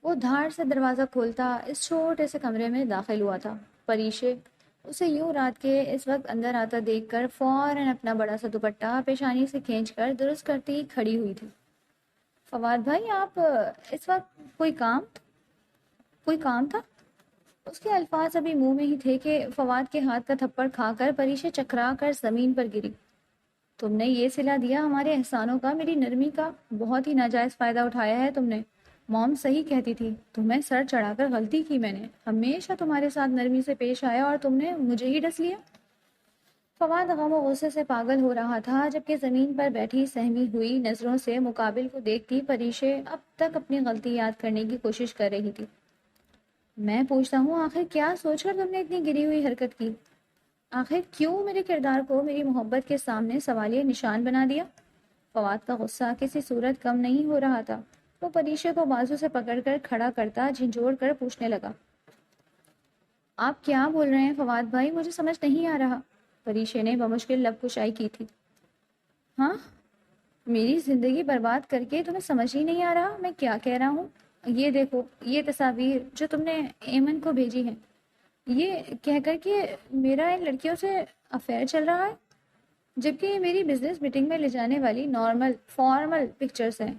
وہ دھاڑ سے دروازہ کھولتا اس چھوٹے سے کمرے میں داخل ہوا تھا۔ پریشے اسے یوں رات کے اس وقت اندر آتا دیکھ کر فوراً اپنا بڑا سا دوپٹہ پیشانی سے کھینچ کر درست کرتی کھڑی ہوئی تھی۔ فواد بھائی آپ اس وقت کوئی کام تھا؟ اس کے الفاظ ابھی منہ میں ہی تھے کہ فواد کے ہاتھ کا تھپڑ کھا کر پریشے چکرا کر زمین پر گری۔ تم نے یہ صلہ دیا ہمارے احسانوں کا، میری نرمی کا بہت ہی ناجائز فائدہ اٹھایا ہے تم نے۔ موم صحیح کہتی تھی، تمہیں سر چڑھا کر غلطی کی میں نے، ہمیشہ تمہارے ساتھ نرمی سے پیش آیا اور تم نے مجھے ہی ڈس لیا۔ فواد غم و غصے سے پاگل ہو رہا تھا جبکہ زمین پر بیٹھی سہمی ہوئی نظروں سے مقابل کو دیکھتی پریشے اب تک اپنی غلطی یاد کرنے کی کوشش کر رہی تھی۔ میں پوچھتا ہوں آخر کیا سوچ کر تم نے اتنی گری ہوئی حرکت کی؟ آخر کیوں میرے کردار کو میری محبت کے سامنے سوالیہ نشان بنا دیا؟ فواد کا غصہ کسی صورت کم نہیں ہو رہا تھا۔ وہ پریشے کو بازو سے پکڑ کر کھڑا کرتا جھنجھوڑ کر پوچھنے لگا، آپ کیا بول رہے ہیں فواد بھائی؟ مجھے سمجھ نہیں آ رہا۔ پریشے نے بمشکل لب کشائی کی تھی۔ ہاں، میری زندگی برباد کر کے تمہیں سمجھ ہی نہیں آ رہا میں کیا کہہ رہا ہوں؟ یہ دیکھو یہ تصاویر جو تم نے ایمن کو بھیجی ہیں، یہ کہہ کر کہ میرا ان لڑکیوں سے افیئر چل رہا ہے، جبکہ یہ میری بزنس میٹنگ میں لے جانے والی نارمل فارمل پکچرز ہیں۔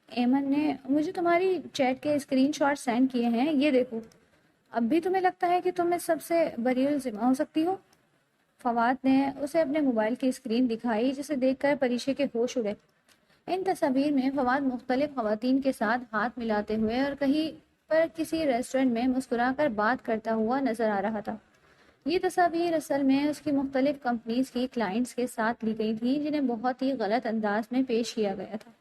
ایمن نے مجھے تمہاری چیٹ کے اسکرین شاٹ سینڈ کیے ہیں، یہ دیکھو۔ اب بھی تمہیں لگتا ہے کہ تم اس سب سے بری الذمہ ہو سکتی ہو؟ فواد نے اسے اپنے موبائل کی اسکرین دکھائی جسے دیکھ کر پریشے کے ہوش اڑے۔ ان تصاویر میں فواد مختلف خواتین کے ساتھ ہاتھ ملاتے ہوئے اور کہیں پر کسی ریسٹورنٹ میں مسکرا کر بات کرتا ہوا نظر آ رہا تھا۔ یہ تصاویر اصل میں اس کی مختلف کمپنیز کی کلائنٹس کے ساتھ لی گئی تھی جنہیں بہت ہی غلط انداز میں پیش کیا گیا تھا۔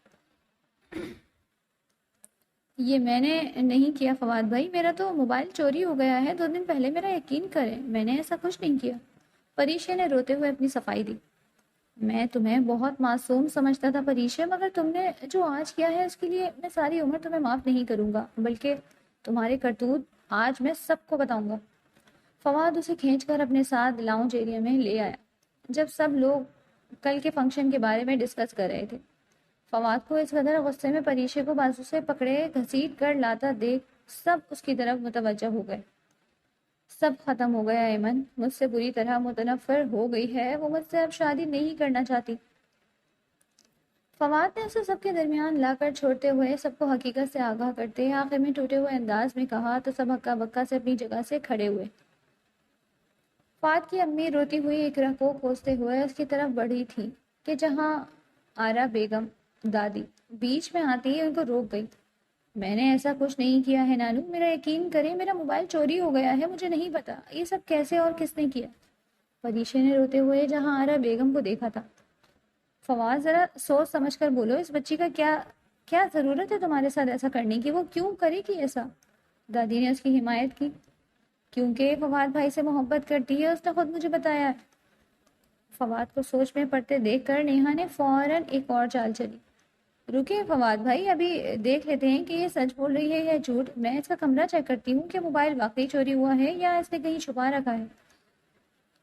یہ میں نے نہیں کیا فواد بھائی، میرا تو موبائل چوری ہو گیا ہے 2 دن پہلے، میرا یقین کریں میں نے ایسا کچھ نہیں کیا۔ پریشے نے روتے ہوئے اپنی صفائی دی۔ میں تمہیں بہت معصوم سمجھتا تھا پریشے، مگر تم نے جو آج کیا ہے اس کے لیے میں ساری عمر تمہیں معاف نہیں کروں گا، بلکہ تمہارے کرتوت آج میں سب کو بتاؤں گا۔ فواد اسے کھینچ کر اپنے ساتھ لاؤنج ایریا میں لے آیا جب سب لوگ کل کے فنکشن کے بارے میں ڈسکس کر رہے تھے۔ فواد کو اس قدر غصے میں پریشے کو بازو سے پکڑے گھسیٹ کر لاتا دیکھ سب اس کی طرف متوجہ ہو گئے۔ سب ختم ہو گیا ایمن، مجھ سے بری طرح متنفر ہو گئی ہے، وہ مجھ سے اب شادی نہیں کرنا چاہتی۔ فواد نے اسے سب کے درمیان لا کر چھوڑتے ہوئے سب کو حقیقت سے آگاہ کرتے آخر میں ٹوٹے ہوئے انداز میں کہا تو سب ہکا بکا سے اپنی جگہ سے کھڑے ہوئے۔ فواد کی امی روتی ہوئی اقرا کو کوستے ہوئے اس کی طرف بڑھی تھی کہ جہاں آرا بیگم دادی بیچ میں آتی ہی ان کو روک گئی۔ میں نے ایسا کچھ نہیں کیا ہے نانو، میرا یقین کریں میرا موبائل چوری ہو گیا ہے، مجھے نہیں پتا یہ سب کیسے اور کس نے کیا۔ پریشے نے روتے ہوئے جہاں آرا بیگم کو دیکھا تھا۔ فواد ذرا سوچ سمجھ کر بولو، اس بچی کا کیا ضرورت ہے تمہارے ساتھ ایسا کرنے کی؟ وہ کیوں کرے گی ایسا؟ دادی نے اس کی حمایت کی۔ کیونکہ فواد بھائی سے محبت کرتی ہے، اس نے خود مجھے بتایا ہے۔ فواد کو سوچ میں پڑتے دیکھ کر نیہا نے فوراً ایک اور چال چلی۔ رکے فواد بھائی، ابھی دیکھ لیتے ہیں کہ یہ سچ بول رہی ہے یا جھوٹ، میں اس کا کمرہ چیک کرتی ہوں کہ موبائل واقعی چوری ہوا ہے یا اس نے کہیں چھپا رکھا ہے۔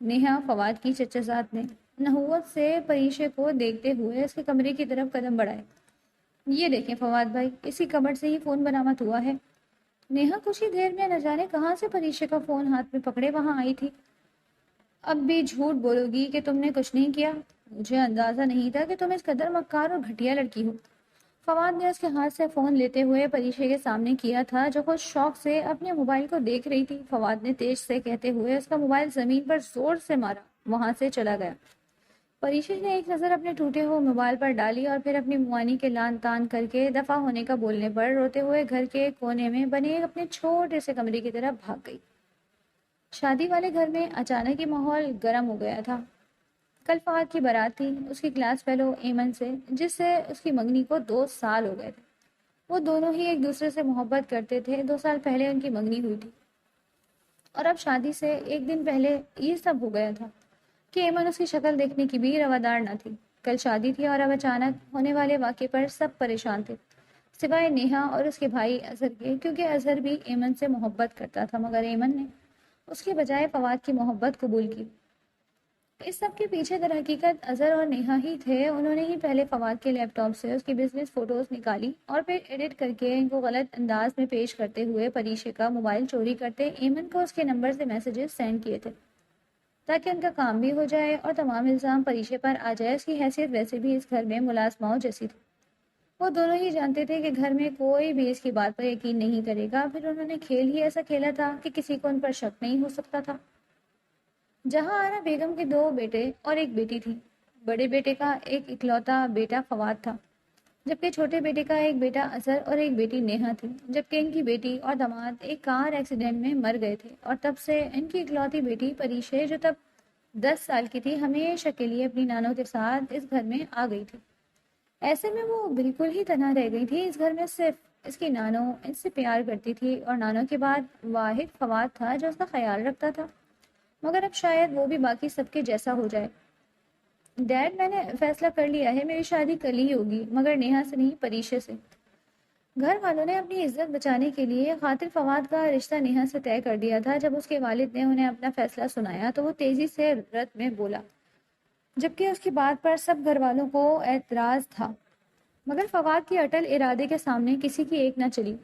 نیہا فواد کی چچا نے نحوت سے پریشے کو دیکھتے ہوئے اس کے کمرے کی طرف قدم بڑھائے۔ یہ دیکھیں فواد بھائی، اسی کبٹ سے ہی فون برآمد ہوا ہے۔ نیہا کچھ ہی دیر میں نہ جانے کہاں سے پریشے کا فون ہاتھ میں پکڑے وہاں آئی تھی۔ اب بھی جھوٹ بولو گی کہ تم نے کچھ نہیں کیا؟ مجھے اندازہ نہیں تھا کہ تم اس قدر مکار اور گھٹیا لڑکی ہو۔ فواد نے اس کے ہاتھ سے فون لیتے ہوئے پریشے کے سامنے کیا تھا جو خود شوق سے اپنے موبائل کو دیکھ رہی تھی۔ فواد نے تیز سے کہتے ہوئے اس کا موبائل زمین پر زور سے مارا، وہاں سے چلا گیا۔ پریشے نے ایک نظر اپنے ٹوٹے ہوئے موبائل پر ڈالی اور پھر اپنی موانی کے لان تان کر کے دفع ہونے کا بولنے پر روتے ہوئے گھر کے کونے میں بنے اپنے چھوٹے سے کمرے کی طرف بھاگ گئی۔ شادی والے گھر میں اچانک ہی ماحول گرم ہو گیا تھا۔ کل فہد کی بارات تھی اس کی کلاس فیلو ایمن سے، جس سے اس کی منگنی کو 2 سال ہو گئے تھے۔ وہ دونوں ہی ایک دوسرے سے محبت کرتے تھے، 2 سال پہلے ان کی منگنی ہوئی تھی اور اب شادی سے ایک دن پہلے یہ سب ہو گیا تھا کہ ایمن اس کی شکل دیکھنے کی بھی روادار نہ تھی۔ کل شادی تھی اور اب اچانک ہونے والے واقعے پر سب پریشان تھے سوائے نیہا اور اس کے بھائی اظہر کے، کیونکہ اظہر بھی ایمن سے محبت کرتا تھا مگر ایمن نے اس کے بجائے فواد کی محبت قبول کی۔ اس سب کے پیچھے در حقیقت اظہر اور نیہا ہی تھے۔ انہوں نے ہی پہلے فواد کے لیپ ٹاپ سے اس کی بزنس فوٹوز نکالی اور پھر ایڈٹ کر کے ان کو غلط انداز میں پیش کرتے ہوئے پریشے کا موبائل چوری کرتے ایمن کو اس کے نمبر سے میسیجز سینڈ کیے تھے تاکہ ان کا کام بھی ہو جائے اور تمام الزام پریشے پر آ جائے۔ اس کی حیثیت ویسے بھی اس گھر میں ملازماؤں جیسی تھی، وہ دونوں ہی جانتے تھے کہ گھر میں کوئی بھی اس کی بات پر یقین نہیں کرے گا۔ پھر انہوں نے کھیل ہی ایسا کھیلا تھا کہ کسی کو ان پر شک نہیں ہو سکتا تھا۔ جہاں آرا بیگم کے 2 بیٹے اور ایک بیٹی تھی۔ بڑے بیٹے کا ایک اکلوتا بیٹا فواد تھا، جبکہ چھوٹے بیٹے کا ایک بیٹا اظہر اور ایک بیٹی نیہا تھی۔ جبکہ ان کی بیٹی اور داماد ایک کار ایکسیڈنٹ میں مر گئے تھے اور تب سے ان کی اکلوتی بیٹی پریشے جو تب 10 سال کی تھی ہمیشہ کے لیے اپنی نانوں کے ساتھ اس گھر میں آ گئی تھی۔ ایسے میں وہ بالکل ہی تنہا رہ گئی تھی اس گھر میں۔ صرف اس کی نانوں اس سے پیار کرتی تھی اور نانوں کے بعد واحد فواد تھا جو اس کا خیال رکھتا تھا، مگر اب شاید وہ بھی باقی سب کے جیسا ہو جائے۔ ڈیڈ، میں نے فیصلہ کر لیا ہے، میری شادی کل ہی ہوگی، مگر نیہا سے نہیں، پریشے سے۔ گھر والوں نے اپنی عزت بچانے کے لیے خاطر فواد کا رشتہ نیہا سے طے کر دیا تھا۔ جب اس کے والد نے انہیں اپنا فیصلہ سنایا تو وہ تیزی سے رد میں بولا، جبکہ اس کی بات پر سب گھر والوں کو اعتراض تھا، مگر فواد کی اٹل ارادے کے سامنے کسی کی ایک نہ چلی۔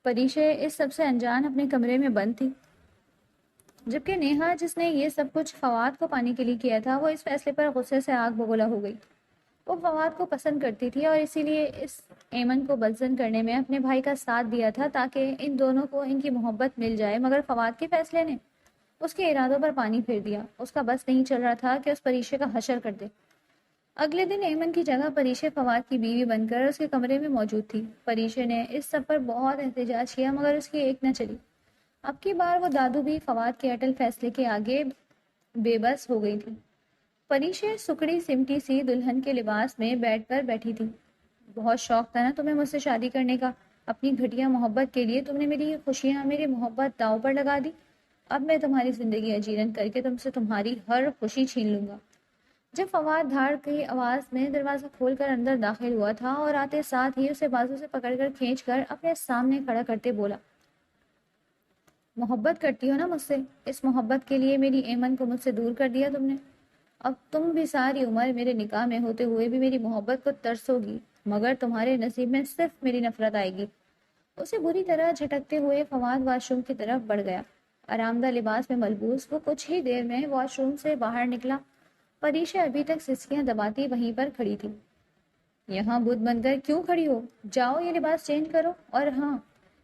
پریشے اس سب سے انجان اپنے کمرے میں بند تھی، جبکہ نیہا، جس نے یہ سب کچھ فواد کو پانے کے لیے کیا تھا، وہ اس فیصلے پر غصے سے آگ بگولا ہو گئی۔ وہ فواد کو پسند کرتی تھی اور اسی لیے اس ایمن کو بدزن کرنے میں اپنے بھائی کا ساتھ دیا تھا تاکہ ان دونوں کو ان کی محبت مل جائے، مگر فواد کے فیصلے نے اس کے ارادوں پر پانی پھیر دیا۔ اس کا بس نہیں چل رہا تھا کہ اس پریشے کا حشر کر دے۔ اگلے دن ایمن کی جگہ پریشے فواد کی بیوی بن کر اس کے کمرے میں موجود تھی۔ پریشے نے اس سب پر بہت احتجاج کیا، مگر اس کی ایک نہ چلی۔ اب کی بار وہ دادو بھی فواد کے اٹل فیصلے کے آگے بے بس ہو گئی تھی۔ پریشے سکڑی سمٹی سی دلہن کے لباس میں بیڈ پر بیٹھی تھی۔ بہت شوق تھا نا تمہیں مجھ سے شادی کرنے کا؟ اپنی گھٹیا محبت کے لیے تم نے میری یہ خوشیاں، میری محبت داؤ پر لگا دی۔ اب میں تمہاری زندگی اجیرن کر کے تم سے تمہاری ہر خوشی چھین لوں گا۔ جب فواد دھاڑ کی آواز میں دروازہ کھول کر اندر داخل ہوا تھا اور آتے ساتھ ہی اسے بازو سے پکڑ کر کھینچ کر اپنے سامنے کھڑا کرتے بولا، محبت کرتی ہو نا مجھ سے؟ اس محبت کے لیے میری ایمن کو مجھ سے دور کر دیا تم نے۔ اب تم بھی ساری عمر میرے نکاح میں ہوتے ہوئے بھی میری محبت کو ترسو گی، مگر تمہارے نصیب میں صرف میری نفرت آئے گی۔ اسے بری طرح جھٹکتے ہوئے فواد واش روم کی طرف بڑھ گیا۔ آرام دہ لباس میں ملبوس وہ کچھ ہی دیر میں واش روم سے باہر نکلا۔ پریشا ابھی تک سسکیاں دباتی وہیں پر کھڑی تھی۔ یہاں بدھ بن کر کیوں کھڑی ہو؟ جاؤ یہ لباس چینج کرو، اور ہاں،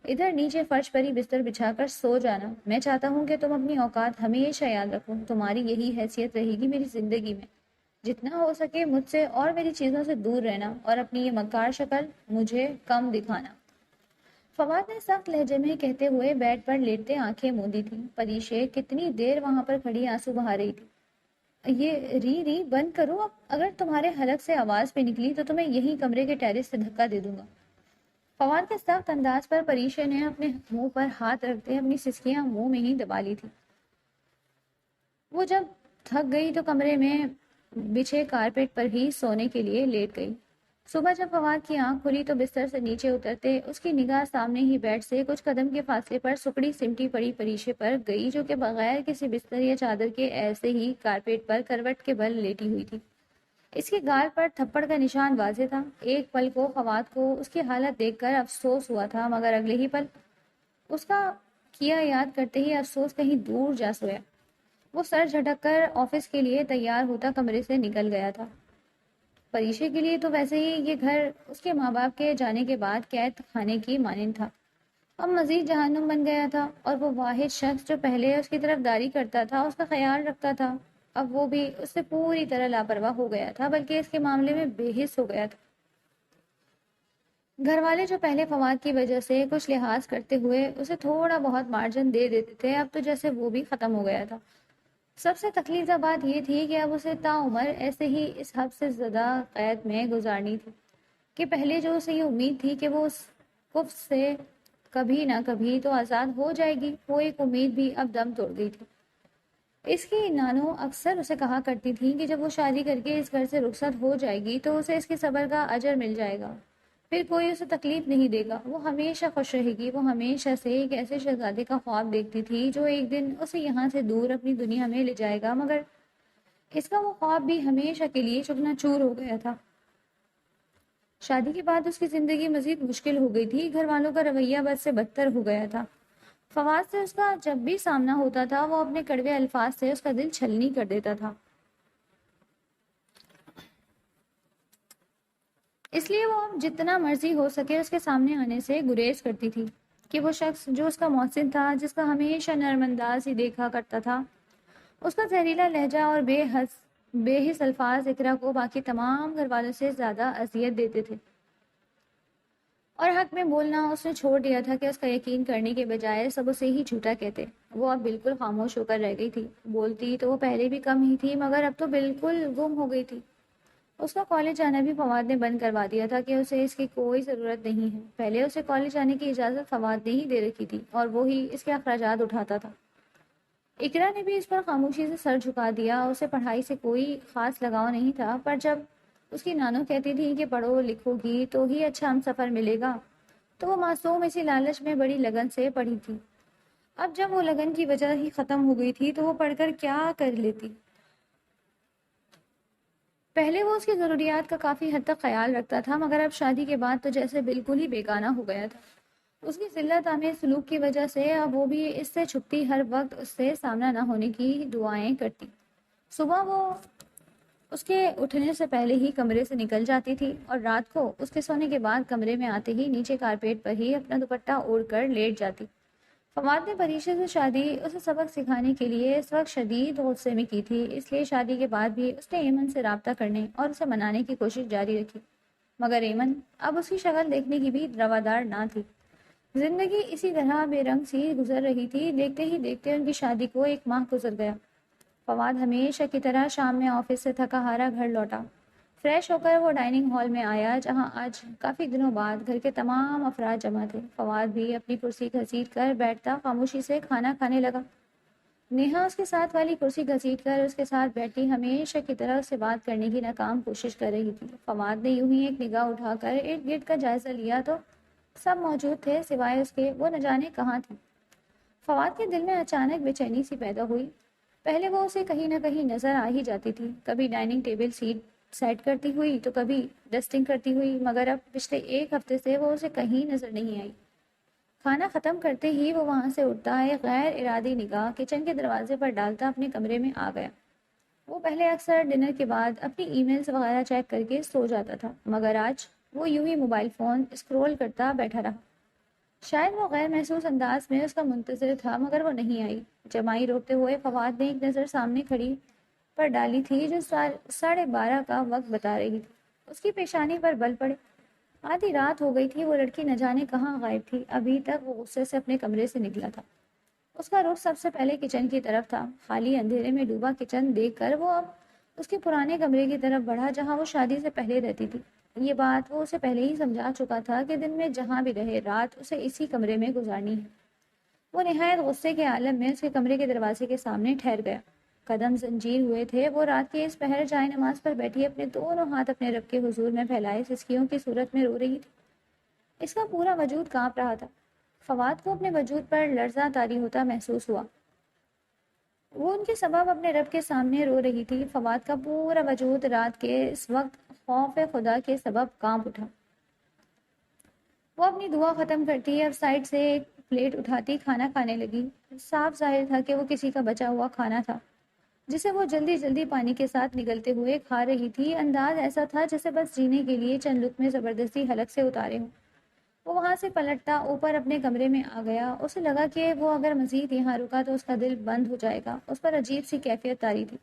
ادھر نیچے فرش پر ہی بستر بچھا کر سو جانا۔ میں چاہتا ہوں کہ تم اپنی اوقات ہمیشہ یاد رکھو۔ تمہاری یہی حیثیت رہے گی میری زندگی میں۔ جتنا ہو سکے مجھ سے اور میری چیزوں سے دور رہنا، اور اپنی یہ مکار شکل مجھے کم دکھانا۔ فواد نے سخت لہجے میں کہتے ہوئے بیڈ پر لیٹتے آنکھیں موندی تھیں۔ پریشے کتنی دیر وہاں پر کھڑی آنسو بہا رہی تھی۔ یہ ری بند کرو اب، اگر تمہارے حلق سے آواز پہ نکلی تو تمہیں یہی کمرے کے ٹیرس سے دھکا دے دوں گا۔ فواد کے سخت انداز پر پریشے نے اپنے منہ پر ہاتھ رکھتے اپنی سسکیاں منہ میں ہی دبا لی تھی۔ وہ جب تھک گئی تو کمرے میں بچھے کارپیٹ پر ہی سونے کے لیے لیٹ گئی۔ صبح جب فواد کی آنکھ کھلی تو بستر سے نیچے اترتے اس کی نگاہ سامنے ہی بیڈ سے کچھ قدم کے فاصلے پر سکڑی سمٹی پڑی پریشے پر گئی، جو کہ بغیر کسی بستر یا چادر کے ایسے ہی کارپیٹ پر کروٹ کے بل لیٹی ہوئی تھی۔ اس کے گال پر تھپڑ کا نشان واضح تھا۔ ایک پل کو فواد کو اس کی حالت دیکھ کر افسوس ہوا تھا، مگر اگلے ہی پل اس کا کیا یاد کرتے ہی افسوس کہیں دور جا سویا۔ وہ سر جھٹک کر آفس کے لیے تیار ہوتا کمرے سے نکل گیا تھا۔ پریشے کے لیے تو ویسے ہی یہ گھر اس کے ماں باپ کے جانے کے بعد قید خانے کی مانند تھا، اب مزید جہنم بن گیا تھا، اور وہ واحد شخص جو پہلے اس کی طرف داری کرتا تھا، اس کا خیال رکھتا تھا، اب وہ بھی اس سے پوری طرح لاپرواہ ہو گیا تھا، بلکہ اس کے معاملے میں بے حس ہو گیا تھا۔ گھر والے جو پہلے فواد کی وجہ سے کچھ لحاظ کرتے ہوئے اسے تھوڑا بہت مارجن دے دیتے تھے، اب تو جیسے وہ بھی ختم ہو گیا تھا۔ سب سے تکلیف دہ بات یہ تھی کہ اب اسے تعمر ایسے ہی اس حد سے زیادہ قید میں گزارنی تھی کہ پہلے جو اسے یہ امید تھی کہ وہ اس کفر سے کبھی نہ کبھی تو آزاد ہو جائے گی، وہ ایک امید بھی اب دم توڑ گئی تھی۔ اس کی نانو اکثر اسے کہا کرتی تھی کہ جب وہ شادی کر کے اس گھر سے رخصت ہو جائے گی تو اسے اس کے صبر کا اجر مل جائے گا، پھر کوئی اسے تکلیف نہیں دے گا، وہ ہمیشہ خوش رہے گی۔ وہ ہمیشہ سے ایک ایسے شہزادے کا خواب دیکھتی تھی جو ایک دن اسے یہاں سے دور اپنی دنیا میں لے جائے گا، مگر اس کا وہ خواب بھی ہمیشہ کے لیے چکنا چور ہو گیا تھا۔ شادی کے بعد اس کی زندگی مزید مشکل ہو گئی تھی، گھر والوں کا رویہ بد سے بدتر ہو گیا تھا۔ فواد سے اس کا جب بھی سامنا ہوتا تھا وہ اپنے کڑوے الفاظ سے اس کا دل چھلنی کر دیتا تھا۔ اس لیے وہ اب جتنا مرضی ہو سکے اس کے سامنے آنے سے گریز کرتی تھی کہ وہ شخص جو اس کا محسن تھا، جس کا ہمیشہ نرم انداز ہی دیکھا کرتا تھا، اس کا زہریلا لہجہ اور بے حس الفاظ اقرا کو باقی تمام گھر والوں سے زیادہ اذیت دیتے تھے۔ اور حق میں بولنا اس نے چھوڑ دیا تھا کہ اس کا یقین کرنے کے بجائے سب اسے ہی جھوٹا کہتے۔ وہ اب بالکل خاموش ہو کر رہ گئی تھی، بولتی تو وہ پہلے بھی کم ہی تھی مگر اب تو بالکل گم ہو گئی تھی۔ اس کا کالج جانا بھی فواد نے بند کروا دیا تھا کہ اسے اس کی کوئی ضرورت نہیں ہے۔ پہلے اسے کالج جانے کی اجازت فواد نے ہی دے رکھی تھی اور وہی اس کے اخراجات اٹھاتا تھا۔ اقرا نے بھی اس پر خاموشی سے سر جھکا دیا، اسے پڑھائی سے کوئی خاص لگاؤ نہیں تھا، پر جب اس کی نانو کہتی تھی کہ پڑھو لکھو گی تو ہی اچھا ہم سفر ملے گا، تو وہ معصوم اسی لالچ میں بڑی لگن سے پڑھی تھی۔ اب جب وہ لگن کی وجہ ہی ختم ہو گئی تھی تو وہ پڑھ کر کیا کر لیتی؟ پہلے وہ اس کی ضروریات کا کافی حد تک خیال رکھتا تھا مگر اب شادی کے بعد تو جیسے بالکل ہی بیگانہ ہو گیا تھا۔ اس کی ذلت آمیز سلوک کی وجہ سے اب وہ بھی اس سے چھپتی، ہر وقت اس سے سامنا نہ ہونے کی دعائیں کرتی۔ صبح وہ اس کے اٹھنے سے پہلے ہی کمرے سے نکل جاتی تھی اور رات کو اس کے سونے کے بعد کمرے میں آتے ہی نیچے کارپیٹ پر ہی اپنا دوپٹہ اوڑھ کر لیٹ جاتی۔ فواد نے پریشے سے شادی اسے سبق سکھانے کے لیے اس وقت شدید غصے میں کی تھی، اس لیے شادی کے بعد بھی اس نے ایمن سے رابطہ کرنے اور اسے منانے کی کوشش جاری رکھی، مگر ایمن اب اس کی شکل دیکھنے کی بھی روادار نہ تھی۔ زندگی اسی طرح بے رنگ سی گزر رہی تھی۔ دیکھتے ہی دیکھتے ان کی شادی کو 1 ماہ گزر گیا۔ فواد ہمیشہ کی طرح شام میں آفس سے تھکا ہارا گھر لوٹا۔ فریش ہو کر وہ ڈائننگ ہال میں آیا جہاں آج کافی دنوں بعد گھر کے تمام افراد جمع تھے۔ فواد بھی اپنی کرسی گھسیٹ کر بیٹھتا خاموشی سے کھانا کھانے لگا۔ نیہا اس کے ساتھ والی کرسی گھسیٹ کر اس کے ساتھ بیٹھی ہمیشہ کی طرح اس سے بات کرنے کی ناکام کوشش کر رہی تھی۔ فواد نے یوں ہی ایک نگاہ اٹھا کر ارد گرد کا جائزہ لیا تو سب موجود تھے سوائے اس کے، وہ نہ جانے کہاں تھی۔ فواد کے دل میں اچانک بے چینی سی پیدا ہوئی۔ پہلے وہ اسے کہیں نہ کہیں نظر آ ہی جاتی تھی، کبھی ڈائننگ ٹیبل سیٹ کرتی ہوئی تو کبھی ڈسٹنگ کرتی ہوئی، مگر اب پچھلے 1 ہفتے سے وہ اسے کہیں نظر نہیں آئی۔ کھانا ختم کرتے ہی وہ وہاں سے اٹھتا، ایک غیر ارادی نگاہ کچن کے دروازے پر ڈالتا اپنے کمرے میں آ گیا۔ وہ پہلے اکثر ڈنر کے بعد اپنی ای میلز وغیرہ چیک کر کے سو جاتا تھا، مگر آج وہ یوں ہی موبائل فون اسکرول کرتا بیٹھا رہا۔ شاید وہ غیر محسوس انداز میں اس کا منتظر تھا مگر وہ نہیں آئی۔ جمائی روکتے ہوئے فواد نے ایک نظر سامنے کھڑی پر ڈالی تھی جو 12:30 کا وقت بتا رہی تھی۔ اس کی پیشانی پر بل پڑے۔ آدھی رات ہو گئی تھی، وہ لڑکی نہ جانے کہاں غائب تھی۔ ابھی تک وہ غصے سے اپنے کمرے سے نکلا تھا۔ اس کا رخ سب سے پہلے کچن کی طرف تھا۔ خالی اندھیرے میں ڈوبا کچن دیکھ کر وہ اب اس کے پرانے کمرے کی طرف بڑھا جہاں وہ شادی سے پہلے رہتی تھی۔ یہ بات وہ اسے پہلے ہی سمجھا چکا تھا کہ دن میں جہاں بھی رہے رات اسے اسی کمرے میں گزارنی ہے۔ وہ نہایت غصے کے عالم میں اس کے کمرے کے دروازے کے سامنے ٹھہر گیا۔ قدم زنجیر ہوئے تھے۔ وہ رات کے اس پہر جائے نماز پر بیٹھی اپنے دونوں ہاتھ اپنے رب کے حضور میں پھیلائے سسکیوں کی صورت میں رو رہی تھی۔ اس کا پورا وجود کانپ رہا تھا۔ فواد کو اپنے وجود پر لرزہ طاری ہوتا محسوس ہوا۔ وہ ان کے سبب اپنے رب کے سامنے رو رہی تھی۔ فواد کا پورا وجود رات کے اس وقت خوف خدا کے سبب کانپ اٹھا۔ وہ اپنی دعا ختم کرتی، اب سائڈ سے ایک پلیٹ اٹھاتی کھانا کھانے لگی۔ صاف ظاہر تھا کہ وہ کسی کا بچا ہوا کھانا تھا جسے وہ جلدی جلدی پانی کے ساتھ نگلتے ہوئے کھا رہی تھی۔ انداز ایسا تھا جیسے بس جینے کے لیے چند لقمے زبردستی حلق سے اتارے ہوں۔ وہ وہاں سے پلٹتا اوپر اپنے کمرے میں آ گیا۔ اسے لگا کہ وہ اگر مزید یہاں رکا تو اس کا دل بند ہو جائے گا۔ اس پر عجیب سی کیفیت طاری تھی۔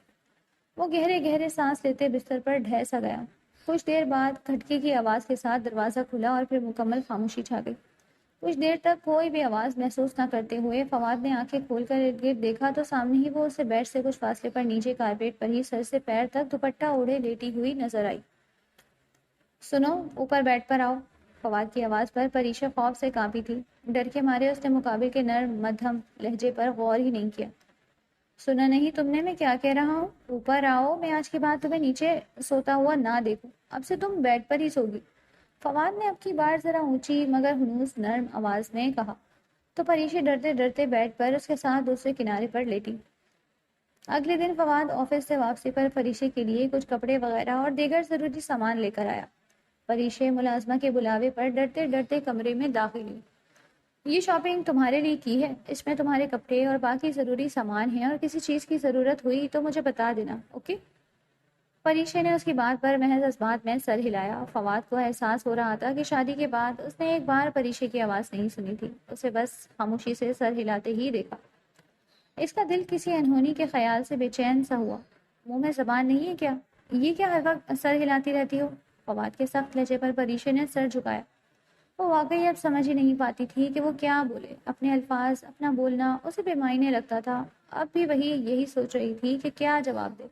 وہ گہرے گہرے سانس لیتے بستر پر ڈھہ سا گیا۔ کچھ دیر بعد کھٹکی کی آواز کے ساتھ دروازہ کھلا اور پھر مکمل خاموشی چھا گئی۔ کچھ دیر تک کوئی بھی آواز محسوس نہ کرتے ہوئے فواد نے آنکھیں کھول کر ارد گرد دیکھا تو سامنے ہی وہ اسے بیڈ سے کچھ فاصلے پر نیچے کارپیٹ پر ہی سر سے پیر تک دوپٹہ اوڑھے لیٹی ہوئی نظر آئی۔ سنو، اوپر بیڈ پر آؤ۔ فواد کی آواز پر پریشا خوف سے کانپی تھی۔ ڈر کے مارے اس نے مقابل کے نرم مدھم لہجے پر غور ہی نہیں کیا۔ سنا نہیں تم نے میں کیا کہہ رہا ہوں؟ اوپر آؤ، میں آج کے بعد تمہیں نیچے سوتا ہوا نہ دیکھوں۔ اب سے تم بیڈ پر ہی سوگی۔ فواد نے اب کی بار ذرا اونچی مگر ہنوز نرم آواز میں کہا تو پریشی ڈرتے ڈرتے بیڈ پر اس کے ساتھ دوسرے کنارے پر لیٹی۔ اگلے دن فواد آفس سے واپسی پر پریشے کے لیے کچھ کپڑے وغیرہ اور دیگر ضروری سامان لے کر آیا۔ پریشے ملازمہ کے بلاوے پر ڈرتے ڈرتے کمرے میں داخل ہوئی۔ یہ شاپنگ تمہارے لیے کی ہے، اس میں تمہارے کپڑے اور باقی ضروری سامان ہیں، اور کسی چیز کی ضرورت ہوئی تو مجھے بتا دینا، اوکے؟ پریشے نے اس کی بات پر محض اس بات میں سر ہلایا۔ فواد کو احساس ہو رہا تھا کہ شادی کے بعد اس نے ایک بار پریشے کی آواز نہیں سنی تھی، اسے بس خاموشی سے سر ہلاتے ہی دیکھا۔ اس کا دل کسی انہونی کے خیال سے بے چین سا ہوا۔ منہ میں زبان نہیں ہے کیا؟ یہ کیا ہر وقت سر ہلاتی رہتی ہو؟ فواد کے سخت لہجے پر پریشے نے سر جھکایا۔ وہ واقعی اب سمجھ ہی نہیں پاتی تھی کہ وہ کیا بولے۔ اپنے الفاظ، اپنا بولنا اسے بے معنی لگتا تھا۔ اب بھی وہی یہی سوچ رہی تھی کہ کیا جواب دے۔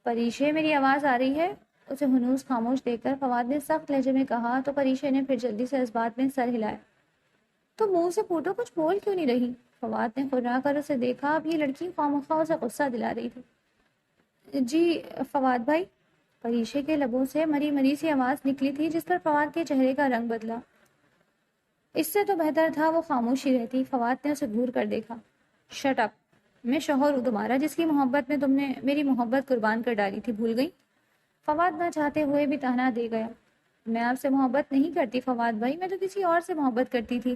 پریشے، میری آواز آ رہی ہے؟ اسے ہنوز خاموش دیکھ کر فواد نے سخت لہجے میں کہا تو پریشے نے پھر جلدی سے اس بات میں سر ہلایا۔ تو منہ سے پھوٹو، کچھ بول کیوں نہیں رہی؟ فواد نے خرا کر اسے دیکھا۔ اب یہ لڑکی خواہ اسے غصہ دلا رہی تھی۔ جی فواد بھائی، پریشے کے لبوں سے مری مری سی آواز نکلی تھی جس پر فواد کے چہرے کا رنگ بدلا۔ اس سے تو بہتر تھا وہ خاموش ہی رہتی۔ فواد نے اسے گھور کر دیکھا۔ شٹ اپ، میں شوہر ہوں تمہارا، جس کی محبت میں تم نے میری محبت قربان کر ڈالی تھی، بھول گئی؟ فواد نہ چاہتے ہوئے بھی طعنہ دے گیا۔ میں آپ سے محبت نہیں کرتی فواد بھائی، میں تو کسی اور سے محبت کرتی تھی۔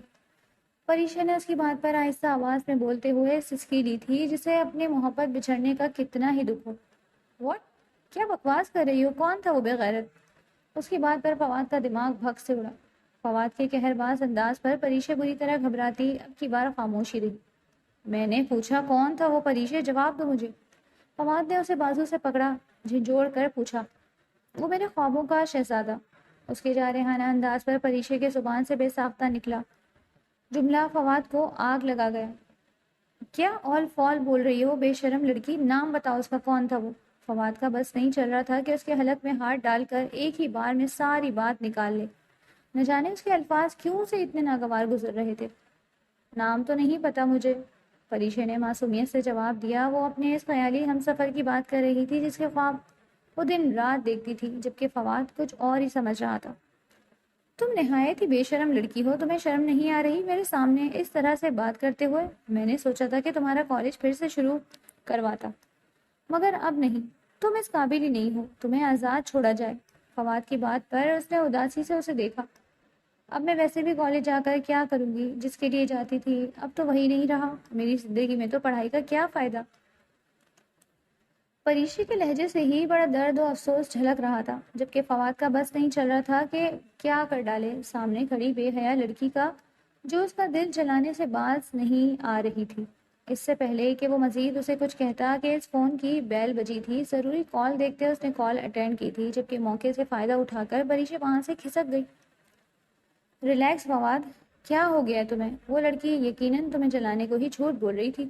پریشا نے اس کی بات پر آہستہ آواز میں بولتے ہوئے سسکی لی تھی، جسے اپنے محبت بچھڑنے کا کتنا ہی دکھ ہو۔ واٹ؟ کیا بکواس کر رہی ہو؟ کون تھا وہ بے غیرت؟ اس کی بات پر فواد کا دماغ بھگ سے اڑا۔ فواد کے قہرباز انداز پر پریشا بری طرح گھبراتی اب کی بار خاموش ہی رہی۔ میں نے پوچھا کون تھا وہ پریشا، جواب دو مجھے۔ فواد نے اسے بازو سے پکڑا، جھنجھوڑ کر پوچھا۔ وہ میرے خوابوں کا شہزادہ۔ اس کے جارحانہ انداز پر پریشا کے زبان سے بے ساختہ نکلا جملہ فواد کو آگ لگا گیا۔ کیا آل فال بول رہی ہو بے شرم لڑکی؟ نام بتاؤ اس کا، کون تھا وہ؟ فواد کا بس نہیں چل رہا تھا کہ اس کے حلق میں ہاتھ ڈال کر ایک ہی بار میں ساری بات نکال لے۔ نہ جانے اس کے الفاظ کیوں سے اتنے ناگوار گزر رہے تھے۔ نام تو نہیں پتا مجھے، پریشا نے معصومیت سے جواب دیا۔ وہ اپنے اس خیالی ہم سفر کی بات کر رہی تھی جس کے خواب وہ دن رات دیکھتی تھی، جبکہ فواد کچھ اور ہی سمجھ رہا تھا۔ تم نہایت ہی بے شرم لڑکی ہو، تمہیں شرم نہیں آ رہی میرے سامنے اس طرح سے بات کرتے ہوئے؟ میں نے سوچا تھا کہ تمہارا کالج پھر سے شروع کرواتا، مگر اب نہیں، تم اس قابل ہی نہیں ہو، تمہیں آزاد چھوڑا جائے۔ فواد کی بات پر اس نے اداسی سے اسے دیکھا۔ اب میں ویسے بھی کالج جا کر کیا کروں گی؟ جس کے لیے جاتی تھی اب تو وہی نہیں رہا، میری زندگی میں تو پڑھائی کا کیا فائدہ؟ پریشی کے لہجے سے ہی بڑا درد و افسوس جھلک رہا تھا، جبکہ فواد کا بس نہیں چل رہا تھا کہ کیا کر ڈالے سامنے کھڑی بے حیا لڑکی کا، جو اس کا دل جلانے سے باز نہیں آ رہی تھی۔ اس سے پہلے کہ وہ مزید اسے کچھ کہتا کہ اس فون کی بیل بجی تھی۔ ضروری کال دیکھتے اس نے کال اٹینڈ کی تھی، جبکہ موقع سے فائدہ اٹھا کر پریشا وہاں سے کھسک گئی۔ ریلیکس فواد، کیا ہو گیا تمہیں؟ وہ لڑکی یقیناً تمہیں جلانے کو ہی جھوٹ بول رہی تھی۔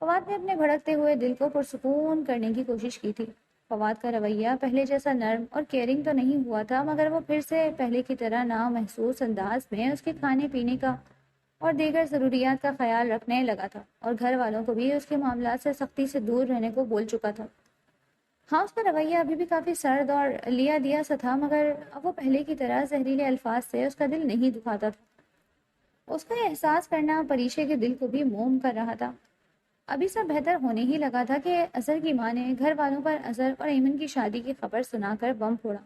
فواد نے اپنے بھڑکتے ہوئے دل کو پرسکون کرنے کی کوشش کی تھی۔ فواد کا رویہ پہلے جیسا نرم اور کیئرنگ تو نہیں ہوا تھا، مگر وہ پھر سے پہلے کی طرح نامحسوس انداز میں اس کے کھانے پینے کا اور دیگر ضروریات کا خیال رکھنے لگا تھا، اور گھر والوں کو بھی اس کے معاملات سے سختی سے دور رہنے کو بول چکا تھا۔ ہاں، اس کا رویہ ابھی بھی کافی سرد اور لیا دیا سا تھا، مگر اب وہ پہلے کی طرح زہریلے الفاظ سے اس کا دل نہیں دکھاتا تھا۔ اس کا یہ احساس کرنا پریشا کے دل کو بھی موم کر رہا تھا۔ ابھی سب بہتر ہونے ہی لگا تھا کہ اظہر کی ماں نے گھر والوں پر اظہر اور ایمن کی شادی کی خبر سنا کر بم پھوڑا۔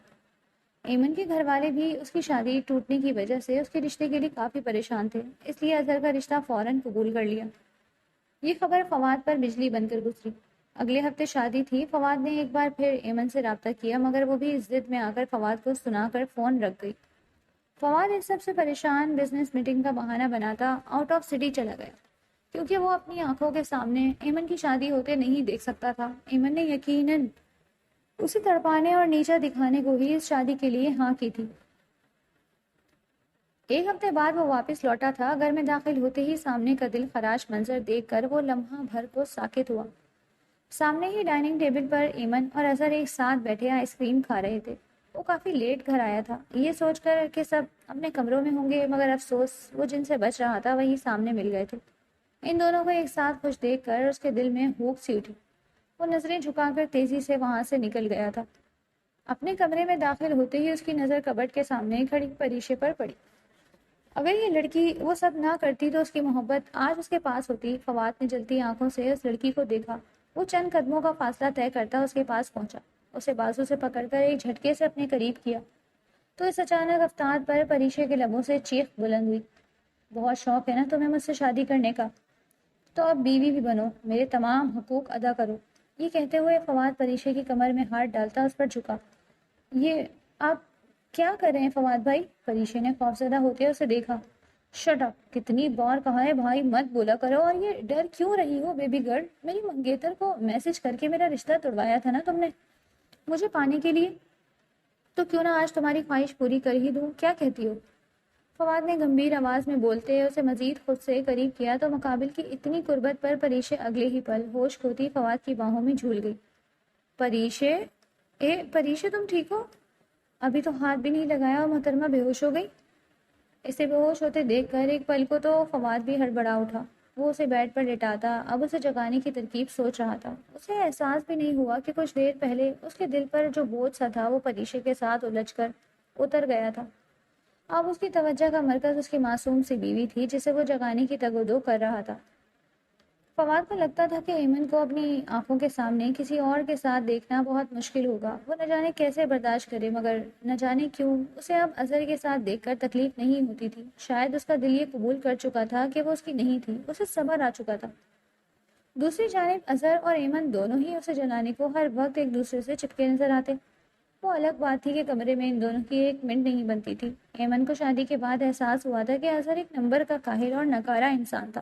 ایمن کے گھر والے بھی اس کی شادی ٹوٹنے کی وجہ سے اس کے رشتے کے لیے کافی پریشان تھے، اس لیے اظہر کا رشتہ فوراً قبول کر لیا۔ یہ خبر فواد پر بجلی بن کر گزری۔ اگلے ہفتے شادی تھی۔ فواد نے ایک بار پھر ایمن سے رابطہ کیا، مگر وہ بھی ضد میں آ کر فواد کو سنا کر فون رکھ گئی۔ فواد اس سب سے پریشان بزنس میٹنگ کا بہانہ بناتا آؤٹ آف سٹی چلا گیا، کیونکہ وہ اپنی آنکھوں کے سامنے ایمن کی شادی ہوتے نہیں دیکھ سکتا تھا۔ ایمن نے یقیناً اسے تڑپانے اور نیچا دکھانے کو ہی اس شادی کے لیے ہاں کی تھی۔ ایک ہفتے بعد وہ واپس لوٹا تھا۔ گھر میں داخل ہوتے ہی سامنے کا دل خراش منظر دیکھ کر وہ لمحہ بھر کو ساکت ہوا۔ سامنے ہی ڈائننگ ٹیبل پر ایمن اور اظہر ایک ساتھ بیٹھے آئس کریم کھا رہے تھے۔ وہ کافی لیٹ گھر آیا تھا، یہ سوچ کر کہ سب اپنے کمروں میں ہوں گے، مگر افسوس وہ جن سے بچ رہا تھا وہی سامنے مل گئے تھے۔ ان دونوں کو ایک ساتھ خوش دیکھ کر اس کے دل میں ہوک سی اٹھی۔ وہ نظریں جھکا کر تیزی سے وہاں سے نکل گیا تھا۔ اپنے کمرے میں داخل ہوتے ہی اس کی نظر کبٹ کے سامنے کھڑی پریشا پر پڑی۔ اگر یہ لڑکی وہ سب نہ کرتی تو اس کی محبت آج اس کے پاس ہوتی۔ فواد نے جلتی آنکھوں سے اس لڑکی کو دیکھا۔ وہ چند قدموں کا فاصلہ طے کرتا اس کے پاس پہنچا، اسے بازو سے پکڑ کر ایک جھٹکے سے اپنے قریب کیا تو اس اچانک رفتار پر پریشے کے لبوں سے چیخ بلند ہوئی، بہت شوق ہے نا تمہیں مجھ سے شادی کرنے کا؟ تو اب بیوی بھی بنو، میرے تمام حقوق ادا کرو۔ یہ کہتے ہوئے فواد پریشے کی کمر میں ہاتھ ڈالتا اس پر جھکا۔ یہ آپ کیا کر رہے ہیں فواد بھائی؟ پریشے نے خوفزدہ ہوتے اسے دیکھا۔ شٹ اپ، کتنی بار کہا ہے بھائی مت بولا کرو، اور یہ ڈر کیوں رہی ہو بیبی گرل؟ میری منگیتر کو میسج کر کے میرا رشتہ توڑوایا تھا نا تم نے مجھے پانے کے لیے، تو کیوں نہ آج تمہاری خواہش پوری کر ہی دوں، کیا کہتی ہو؟ فواد نے گمبھیر آواز میں بولتے اسے مزید خود سے قریب کیا تو مقابل کی اتنی قربت پر پریشے اگلے ہی پل ہوش کھوتی فواد کی باہوں میں جھول گئی۔ پریشے، پریشے تم ٹھیک ہو؟ ابھی تو ہاتھ بھی نہیں لگایا اور محترمہ بے ہوش ہو گئی۔ اسے بے ہوش ہوتے دیکھ کر ایک پل کو تو فواد بھی ہڑبڑا اٹھا۔ وہ اسے بیڈ پر لٹاتا اب اسے جگانے کی ترکیب سوچ رہا تھا۔ اسے احساس بھی نہیں ہوا کہ کچھ دیر پہلے اس کے دل پر جو بوجھ سا تھا وہ پریشے کے ساتھ الجھ کر اتر گیا تھا۔ اب اس کی توجہ کا مرکز اس کی معصوم سی بیوی تھی جسے وہ جگانے کی تگ و دو کر رہا تھا۔ فواد کو لگتا تھا کہ ایمن کو اپنی آنکھوں کے سامنے کسی اور کے ساتھ دیکھنا بہت مشکل ہوگا، وہ نہ جانے کیسے برداشت کرے، مگر نہ جانے کیوں اسے اب اظہر کے ساتھ دیکھ کر تکلیف نہیں ہوتی تھی۔ شاید اس کا دل یہ قبول کر چکا تھا کہ وہ اس کی نہیں تھی، اسے صبر آ چکا تھا۔ دوسری جانب اظہر اور ایمن دونوں ہی اسے جلانے کو ہر وقت ایک دوسرے سے چپکے نظر آتے۔ وہ الگ بات تھی کہ کمرے میں ان دونوں کی ایک منٹ نہیں بنتی تھی۔ ایمن کو شادی کے بعد احساس ہوا تھا کہ اظہر ایک نمبر کا کاہل اور ناکارہ انسان تھا۔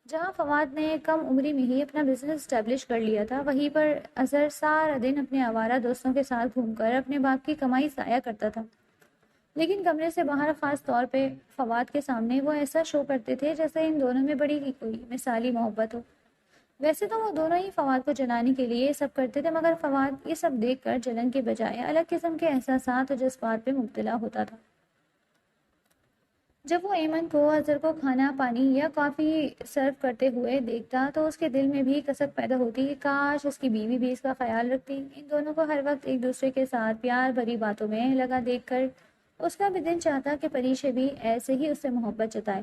جہاں فواد نے کم عمری میں ہی اپنا بزنس اسٹیبلش کر لیا تھا، وہیں پر اظہر سارا دن اپنے آوارہ دوستوں کے ساتھ گھوم کر اپنے باپ کی کمائی ضائع کرتا تھا۔ لیکن کمرے سے باہر، خاص طور پہ فواد کے سامنے، وہ ایسا شو کرتے تھے جیسے ان دونوں میں بڑی ہی کوئی مثالی محبت ہو۔ ویسے تو وہ دونوں ہی فواد کو جلانے کے لیے سب کرتے تھے، مگر فواد یہ سب دیکھ کر جلن کے بجائے الگ قسم کے احساسات اور جذبات پہ مبتلا ہوتا تھا۔ جب وہ ایمن کو اظہر کو کھانا پانی یا کافی سرو کرتے ہوئے دیکھتا تو اس کے دل میں بھی کسک پیدا ہوتی کہ کاش اس کی بیوی بھی اس کا خیال رکھتی۔ ان دونوں کو ہر وقت ایک دوسرے کے ساتھ پیار بھری باتوں میں لگا دیکھ کر اس کا بھی دل چاہتا کہ پریشے بھی ایسے ہی اس سے محبت جتائے،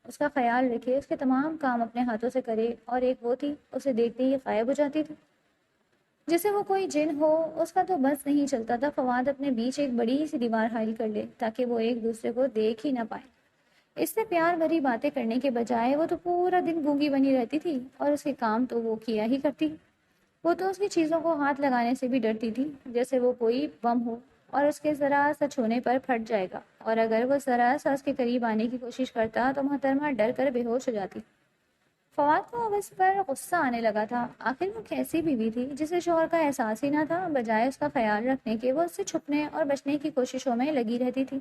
اس کا خیال رکھے، اس کے تمام کام اپنے ہاتھوں سے کرے، اور ایک وہ تھی اسے دیکھتے ہی غائب ہو جاتی تھی جسے وہ کوئی جن ہو۔ اس کا تو بس نہیں چلتا تھا فواد اپنے بیچ ایک بڑی سی دیوار حائل کر لے تاکہ وہ ایک دوسرے کو دیکھ ہی نہ پائے۔ اس سے پیار بھری باتیں کرنے کے بجائے وہ تو پورا دن گونگی بنی رہتی تھی، اور اس کے کام تو وہ کیا ہی کرتی۔ وہ تو اس کی چیزوں کو ہاتھ لگانے سے بھی ڈرتی تھی، جیسے وہ کوئی بم ہو اور اس کے ذرا سا چھونے پر پھٹ جائے گا، اور اگر وہ ذرا سا اس کے قریب آنے کی کوشش کرتا تو محترمہ ڈر کر بے ہوش ہو جاتی۔ فواد کو اب اس پر غصہ آنے لگا تھا۔ آخر وہ کیسی بیوی تھی جسے شوہر کا احساس ہی نہ تھا، بجائے اس کا خیال رکھنے کے وہ اس سے چھپنے اور بچنے کی کوششوں میں لگی رہتی تھی۔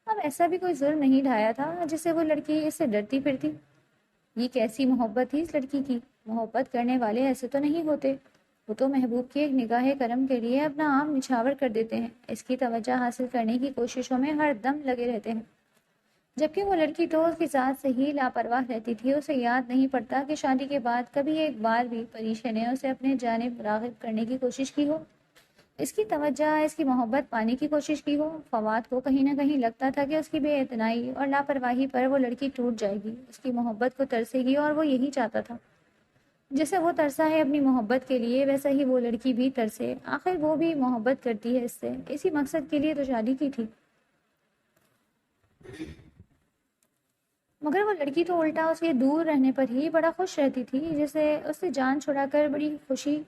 اب ایسا بھی کوئی ظلم نہیں ڈھایا تھا جسے وہ لڑکی اس سے ڈرتی پھرتی۔ یہ کیسی محبت تھی اس لڑکی کی؟ محبت کرنے والے ایسے تو نہیں ہوتے، وہ تو محبوب کی ایک نگاہ کرم کے لیے اپنا عام نچھاور کر دیتے ہیں، اس کی توجہ حاصل کرنے کی کوششوں میں ہر دم لگے رہتے ہیں، جبکہ وہ لڑکی تو اس کی ذات سے ہی لاپرواہ رہتی تھی۔ اسے یاد نہیں پڑتا کہ شادی کے بعد کبھی ایک بار بھی پریشے نے اسے اپنے جانب راغب کرنے کی کوشش کی ہو، اس کی توجہ، اس کی محبت پانے کی کوشش کی ہو۔ فواد کو کہیں نہ کہیں لگتا تھا کہ اس کی بے اعتنائی اور لاپرواہی پر وہ لڑکی ٹوٹ جائے گی، اس کی محبت کو ترسے گی، اور وہ یہی چاہتا تھا۔ جیسے وہ ترسا ہے اپنی محبت کے لیے، ویسا ہی وہ لڑکی بھی ترسے، آخر وہ بھی محبت کرتی ہے اس سے، اسی مقصد کے لیے تو شادی کی تھی۔ مگر وہ لڑکی تو الٹا اس کے دور رہنے پر ہی بڑا خوش رہتی تھی، جیسے اس سے جان چھڑا کر بڑی خوشی ہو۔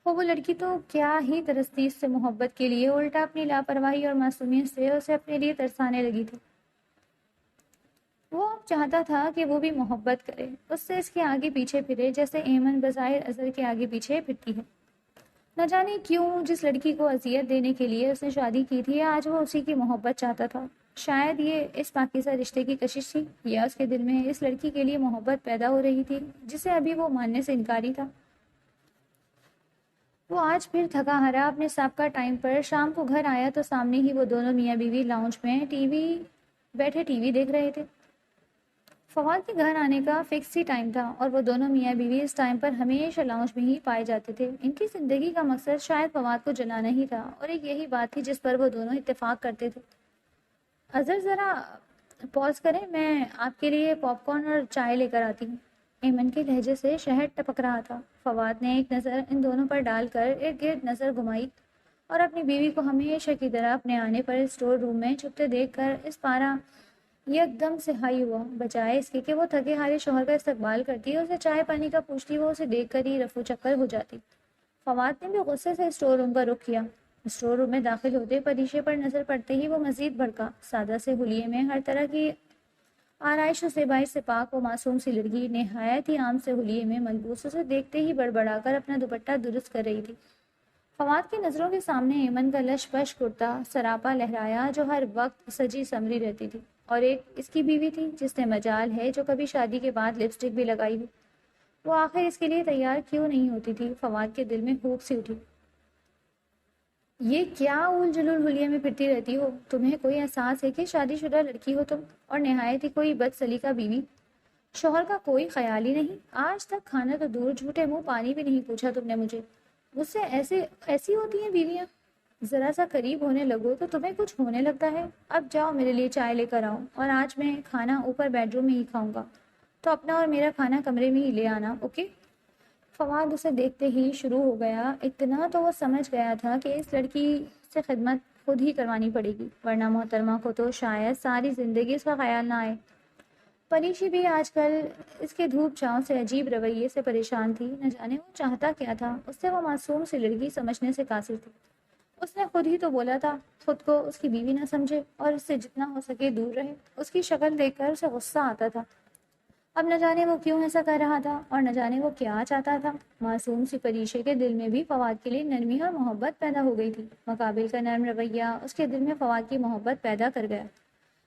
وہ لڑکی تو کیا ہی ترستی اس سے محبت کے لیے، الٹا اپنی لاپرواہی اور معصومیت سے اسے اپنے لیے ترسانے لگی تھی۔ وہ اب چاہتا تھا کہ وہ بھی محبت کرے، اس سے اس کے آگے پیچھے پھرے جیسے ایمن بظاہر اظہر کے آگے پیچھے پھرتی ہے۔ نہ جانے کیوں جس لڑکی کو اذیت دینے کے لیے اس نے شادی کی تھی، آج وہ اسی کی محبت چاہتا تھا۔ شاید یہ اس پاکیزہ رشتے کی کشش تھی، یا اس کے دل میں اس لڑکی کے لیے محبت پیدا ہو رہی تھی جسے ابھی وہ ماننے سے انکاری تھا۔ وہ آج پھر تھکا ہرا اپنے سابقہ ٹائم پر شام کو گھر آیا تو سامنے ہی وہ دونوں میاں بیوی لاؤنج میں بیٹھے ٹی وی دیکھ رہے تھے۔ فواد کے گھر آنے کا فکس ہی ٹائم تھا، اور وہ دونوں میاں بیوی اس ٹائم پر ہمیشہ لاؤنج میں ہی پائے جاتے تھے۔ ان کی زندگی کا مقصد شاید فواد کو جلانا ہی تھا، اور ایک یہی بات تھی جس پر وہ دونوں اتفاق کرتے تھے۔ اظہر ذرا پاز کریں، میں آپ کے لیے پاپ کارن اور چائے لے کر آتی ہوں۔ ایمن کے لہجے سے شہد ٹپک رہا تھا۔ فواد نے ایک نظر ان دونوں پر ڈال کر ارد گرد نظر گھمائی اور اپنی بیوی کو ہمیشہ کی طرح اپنے آنے پر اسٹور روم میں چھپتے دیکھ کر اس پارا یک دم سے ہائی ہوا، بجائے اس کے کہ وہ تھکے ہارے شوہر کا استقبال کرتی، اسے چائے پانی کا پوچھتی، وہ اسے دیکھ کر ہی رفو چکر ہو جاتی۔ فواد نے بھی غصے سے اسٹور روم کا رخ کیا۔ اسٹور روم میں داخل ہوتے پریشے پر نظر پڑتے ہی وہ مزید بھڑکا۔ سادہ سے حلیے میں ہر طرح کی آرائش و زیبائی سے پاک و معصوم سی لڑکی نہایت ہی عام سے حلیے میں ملبوس اسے دیکھتے ہی بڑبڑا کر اپنا دوپٹہ درست کر رہی تھی۔ فواد کی نظروں کے سامنے ایمن کا لش پش کرتا سراپا لہرایا جو ہر وقت سجی سمری رہتی تھی، اور ایک اس کی بیوی تھی جس نے مجال ہے جو کبھی شادی کے بعد لپسٹک بھی لگائی ہو، وہ آخر اس کے لیے تیار کیوں نہیں ہوتی تھی؟ فواد کے دل میں ہوک سی اٹھی۔ یہ کیا اول جلول حلیے میں پھرتی رہتی ہو؟ تمہیں کوئی احساس ہے کہ شادی شدہ لڑکی ہو تم، اور نہایت ہی کوئی بد سلیقہ بیوی؟ شوہر کا کوئی خیال ہی نہیں؟ آج تک کھانا تو دور جھوٹے منہ پانی بھی نہیں پوچھا تم نے مجھے۔ مجھ سے ایسی ہوتی ہیں بیویاں؟ ذرا سا قریب ہونے لگو تو تمہیں کچھ ہونے لگتا ہے۔ اب جاؤ میرے لیے چائے لے کر آؤ، اور آج میں کھانا اوپر بیڈ روم میں ہی کھاؤں گا، تو اپنا اور میرا کھانا کمرے میں ہی لے آنا، اوکے؟ فواد اسے دیکھتے ہی شروع ہو گیا۔ اتنا تو وہ سمجھ گیا تھا کہ اس لڑکی سے خدمت خود ہی کروانی پڑے گی، ورنہ محترمہ کو تو شاید ساری زندگی اس کا خیال نہ آئے۔ پریشی بھی آج کل اس کے دھوپ چھاؤں سے عجیب رویے سے پریشان تھی، نہ جانے وہ چاہتا کیا تھا۔ اس سے وہ معصوم سی لڑکی سمجھنے سے قاصر تھی۔ اس نے خود ہی تو بولا تھا خود کو اس کی بیوی نہ سمجھے اور اس سے جتنا ہو سکے دور رہے۔ اس کی شکل دیکھ کر اسے غصہ آتا تھا۔ اب نہ جانے وہ کیوں ایسا کر رہا تھا، اور نہ جانے وہ کیا چاہتا تھا۔ معصوم سی پریشے کے دل میں بھی فواد کے لیے نرمی اور محبت پیدا ہو گئی تھی۔ مقابل کا نرم رویہ اس کے دل میں فواد کی محبت پیدا کر گیا،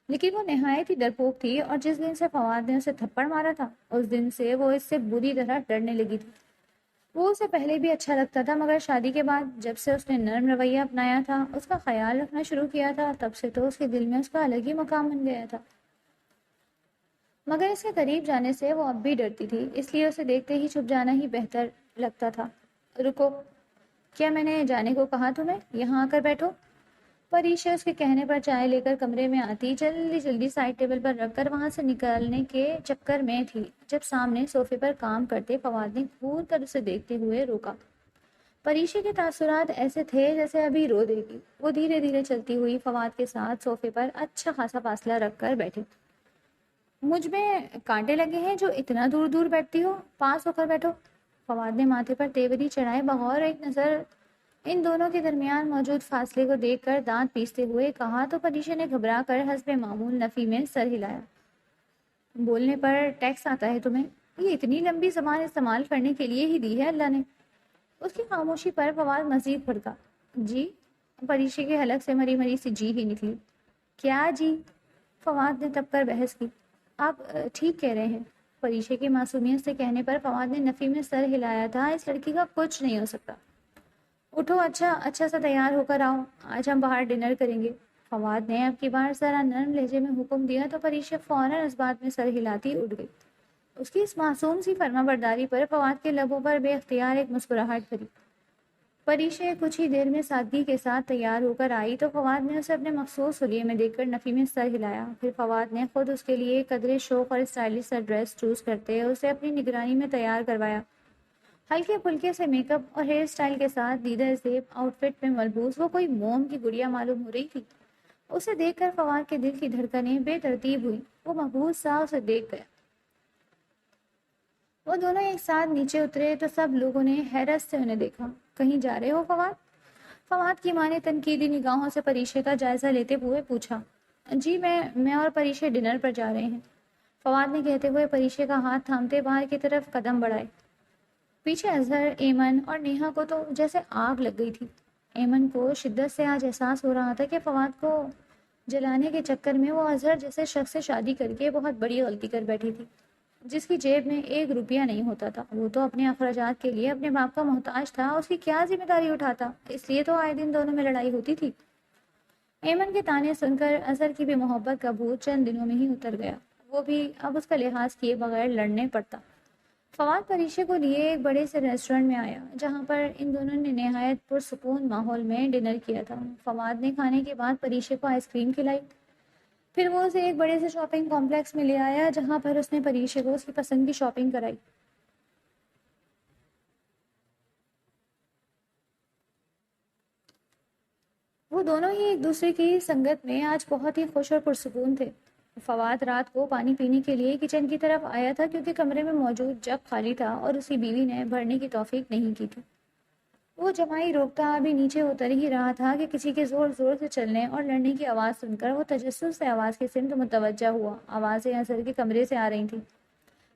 لیکن وہ نہایت ہی ڈرپوک تھی، اور جس دن سے فواد نے اسے تھپڑ مارا تھا اس دن سے وہ اس سے بری طرح ڈرنے لگی تھی۔ وہ اسے پہلے بھی اچھا لگتا تھا، مگر شادی کے بعد جب سے اس نے نرم رویہ اپنایا تھا، اس کا خیال رکھنا شروع کیا تھا، تب سے تو اس کے دل میں اس کا الگ ہی مقام بن گیا تھا۔ مگر اس کے قریب جانے سے وہ اب بھی ڈرتی تھی، اس لیے اسے دیکھتے ہی چھپ جانا ہی بہتر لگتا تھا۔ رکو، کیا میں نے جانے کو کہا تمہیں؟ یہاں آ کر بیٹھو۔ پریشا اس کے کہنے پر چائے لے کر کمرے میں آتی جلدی جلدی سائڈ ٹیبل پر رکھ کر وہاں سے نکلنے کے چکر میں تھی، جب سامنے صوفے پر کام کرتے فواد نے گھور کر اسے دیکھتے ہوئے روکا۔ پریشا کے تاثرات ایسے تھے جیسے ابھی رو دے گی۔ وہ دھیرے دھیرے چلتی ہوئی فواد کے ساتھ صوفے پر اچھا خاصا فاصلہ رکھ کر بیٹھے۔ مجھ میں کانٹے لگے ہیں جو اتنا دور دور بیٹھتی ہو، پاس ہو کر بیٹھو۔ فواد نے ماتھے پر تیوری چڑھائے بغور ایک نظر ان دونوں کے درمیان موجود فاصلے کو دیکھ کر دانت پیستے ہوئے کہا، تو پریشا نے گھبرا کر حسب معمول نفی میں سر ہلایا۔ بولنے پر ٹیکس آتا ہے تمہیں؟ یہ اتنی لمبی زبان استعمال کرنے کے لیے ہی دی ہے اللہ نے؟ اس کی خاموشی پر فواد مزید بھڑکا۔ جی؟ پریشا کے حلق سے مری مری سی جی ہی نکلی۔ کیا جی؟ فواد نے تب کر بحث کی۔ آپ ٹھیک کہہ رہے ہیں۔ پریشا کی معصومیت سے کہنے پر فواد نے نفی میں سر ہلایا تھا۔ اس لڑکی کا کچھ نہیں ہو سکتا۔ اٹھو، اچھا سا تیار ہو کر آؤ، آج ہم باہر ڈنر کریں گے۔ فواد نے اب کی بار ذرا نرم لہجے میں حکم دیا تو پریشا فوراً اس بات میں سر ہلاتی اٹھ گئی۔ اس کی اس معصوم سی فرما برداری پر فواد کے لبوں پر بے اختیار ایک مسکراہٹ بھری۔ پریشا کچھ ہی دیر میں سادگی کے ساتھ تیار ہو کر آئی تو فواد نے اسے اپنے مخصوص حلیے میں دیکھ کر نفی میں سر ہلایا۔ پھر فواد نے خود اس کے لیے قدرے شوق اور اسٹائلش سا ڈریس چوز کرتے اسے اپنی نگرانی میں تیار کروایا۔ ہلکے پھلکے سے میک اپ اور ہیئر سٹائل کے ساتھ دیدہ زیب آؤٹ فٹ میں ملبوس وہ کوئی موم کی گڑیا معلوم ہو رہی تھی۔ اسے دیکھ کر فواد کے دل کی دھڑکنیں بے ترتیب ہوئی۔ وہ محبوس سا اسے دیکھ گیا۔ وہ دونوں ایک ساتھ نیچے اترے تو سب لوگوں نے حیرت سے انہیں دیکھا۔ کہیں جا رہے ہو فواد؟ فواد کی ماں نے تنقیدی نگاہوں سے پریشا کا جائزہ لیتے ہوئے پوچھا۔ جی میں اور پریشا ڈنر پر جا رہے ہیں، فواد نے کہتے ہوئے پریشا کا ہاتھ تھامتے باہر کی طرف قدم بڑھائے۔ پیچھے اظہر، ایمن اور نیہا کو تو جیسے آگ لگ گئی تھی۔ ایمن کو شدت سے آج احساس ہو رہا تھا کہ فواد کو جلانے کے چکر میں وہ اظہر جیسے شخص سے شادی کر کے بہت بڑی غلطی کر بیٹھی تھی، جس کی جیب میں ایک روپیہ نہیں ہوتا تھا۔ وہ تو اپنے اخراجات کے لیے اپنے باپ کا محتاج تھا، اس کی کیا ذمہ داری اٹھاتا؟ اس لیے تو آئے دن دونوں میں لڑائی ہوتی تھی۔ ایمن کے تانے سن کر اظہر کی بھی محبت کا بھوت چند دنوں میں ہی اتر گیا۔ وہ بھی اب اس کا لحاظ کیے بغیر لڑنے پڑتا۔ فواد پریشا کو لیے ایک بڑے سے ریسٹورنٹ میں آیا، جہاں پر ان دونوں نے نہایت پرسکون ماحول میں ڈنر کیا تھا۔ فواد نے کھانے کے بعد پریشا کو آئس کریم کھلائی، پھر وہ اسے ایک بڑے سے شاپنگ کمپلیکس میں لے آیا، جہاں پر اس نے پریشا کو اس کی پسند کی شاپنگ کرائی۔ وہ دونوں ہی ایک دوسرے کی سنگت میں آج بہت ہی خوش اور پرسکون تھے۔ فواد رات کو پانی پینے کے لیے کچن کی طرف آیا تھا کیونکہ کمرے میں موجود جگ خالی تھا اور اس کی بیوی نے بھرنے کی توفیق نہیں کی تھی۔ وہ جمائی روکتا ابھی نیچے اتر ہی رہا تھا کہ کسی کے زور زور سے چلنے اور لڑنے کی آواز سن کر وہ تجسس سے آواز کی سمت متوجہ ہوا۔ آوازیں اثر کے کمرے سے آ رہی تھیں۔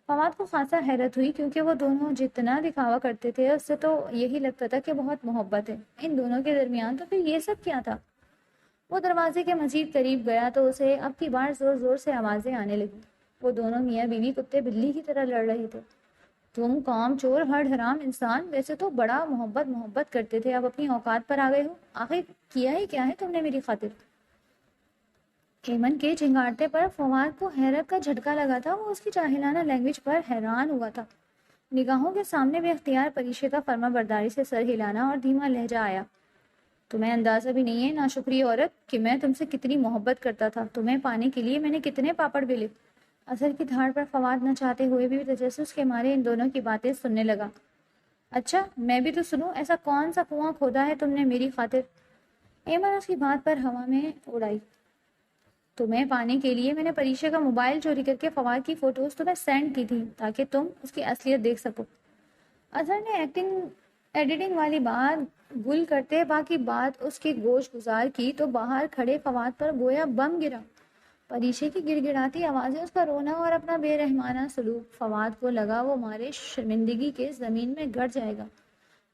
فواد کو خاصا حیرت ہوئی کیونکہ وہ دونوں جتنا دکھاوا کرتے تھے اس سے تو یہی لگتا تھا کہ بہت محبت ہے ان دونوں کے درمیان، تو پھر یہ سب کیا تھا؟ وہ دروازے کے مزید قریب گیا تو اسے اب کی بار زور زور سے آوازیں آنے لگی۔ وہ دونوں میاں بیوی کتے بلی کی طرح لڑ رہے تھے۔ تم کام چور ہر حرام انسان، ویسے تو بڑا محبت کرتے تھے، اب اپنی اوقات پر آ گئے ہو، آخر کیا ہی کیا ہے تم نے میری خاطر؟ ایمن کے چنگاڑتے پر فواد کو حیرت کا جھٹکا لگا تھا۔ وہ اس کی جاہلانہ لینگویج پر حیران ہوا تھا۔ نگاہوں کے سامنے بے اختیار پریشے کا فرما برداری سے سر ہلانا اور دھیما لہجہ آیا۔ تمہیں اندازہ بھی نہیں ہے ناشکری عورت کہ میں تم سے کتنی محبت کرتا تھا، تمہیں پانے کے لیے میں نے کتنے پاپڑ بیلے۔ اثر کی دھاڑ پر فواد نہ چاہتے ہوئے بھی تجسس کے مارے ان دونوں کی باتیں سننے لگا۔ اچھا میں بھی تو سنوں، ایسا کون سا کنواں کھودا ہے تم نے میری خاطر؟ ایمن اس کی بات پر ہوا میں اڑائی۔ تمہیں پانے کے لیے میں نے پریشے کا موبائل چوری کر کے فواد کی فوٹوز تمہیں سینڈ کی تھی تاکہ تم اس کی اصلیت دیکھ سکو۔ اظہر نے ایڈیٹنگ والی بات گل کرتے باقی بات اس کی گوش گزار کی تو باہر کھڑے فواد پر گویا بم گرا۔ پریشے کی گڑ گڑاتی آوازیں، اس کا رونا اور اپنا بے رحمانہ سلوک، فواد کو لگا وہ مارے شرمندگی کے زمین میں گڑ جائے گا۔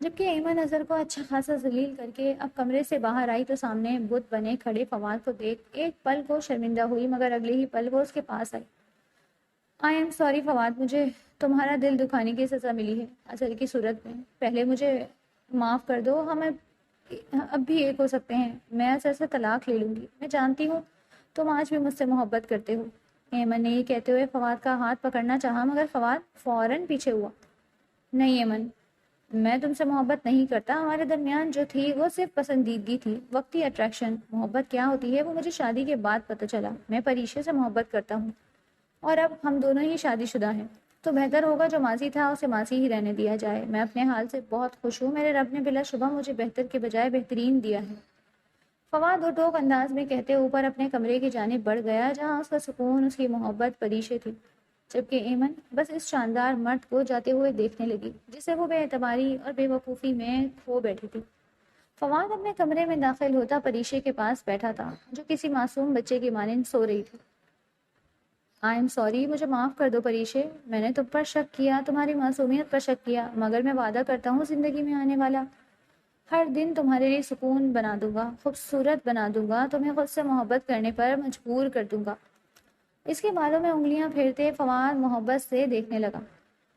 جبکہ ایمن اظہر کو اچھا خاصا ذلیل کر کے اب کمرے سے باہر آئی تو سامنے بت بنے کھڑے فواد کو دیکھ ایک پل کو شرمندہ ہوئی، مگر اگلے ہی پل وہ اس کے پاس آئی۔ آئی ایم سوری فواد، مجھے تمہارا دل دکھانے کی سزا ملی ہے اظہر کی صورت میں، پہلے مجھے معاف کر دو، ہم اب بھی ایک ہو سکتے ہیں، میں اظہر سے طلاق لے لوں گی، میں جانتی ہوں تم آج بھی مجھ سے محبت کرتے ہو۔ ایمن نے یہ کہتے ہوئے فواد کا ہاتھ پکڑنا چاہا مگر فواد فوراً پیچھے ہوا۔ نہیں ایمن، میں تم سے محبت نہیں کرتا، ہمارے درمیان جو تھی وہ صرف پسندیدگی تھی، وقتی اٹریکشن۔ محبت کیا ہوتی ہے وہ مجھے شادی کے بعد پتہ چلا، میں پریشے سے محبت کرتا ہوں اور اب ہم دونوں ہی شادی شدہ ہیں، تو بہتر ہوگا جو ماضی تھا اسے ماضی ہی رہنے دیا جائے۔ میں اپنے حال سے بہت خوش ہوں، میرے رب نے بلا شبہ مجھے بہتر کے بجائے بہترین دیا ہے۔ فواد دو ٹوک انداز میں کہتے اوپر اپنے کمرے کی جانب بڑھ گیا جہاں اس کا سکون، اس کی محبت پریشے تھی، جبکہ ایمن بس اس شاندار مرد کو جاتے ہوئے دیکھنے لگی جسے وہ بے اعتباری اور بے وقوفی میں کھو بیٹھی تھی۔ فواد اپنے کمرے میں داخل ہوتا پریشے کے پاس بیٹھا تھا جو کسی معصوم بچے کی مانند سو رہی تھی۔ آئی ایم سوری، مجھے معاف کر دو پریشے، میں نے تم پر شک کیا، تمہاری معصومیت پر شک کیا، مگر میں وعدہ کرتا ہوں زندگی میں آنے والا ہر دن تمہارے لیے سکون بنا دوں گا، خوبصورت بنا دوں گا، تمہیں خود سے محبت کرنے پر مجبور کر دوں گا۔ اس کے بالوں میں انگلیاں پھیرتے فواد محبت سے دیکھنے لگا۔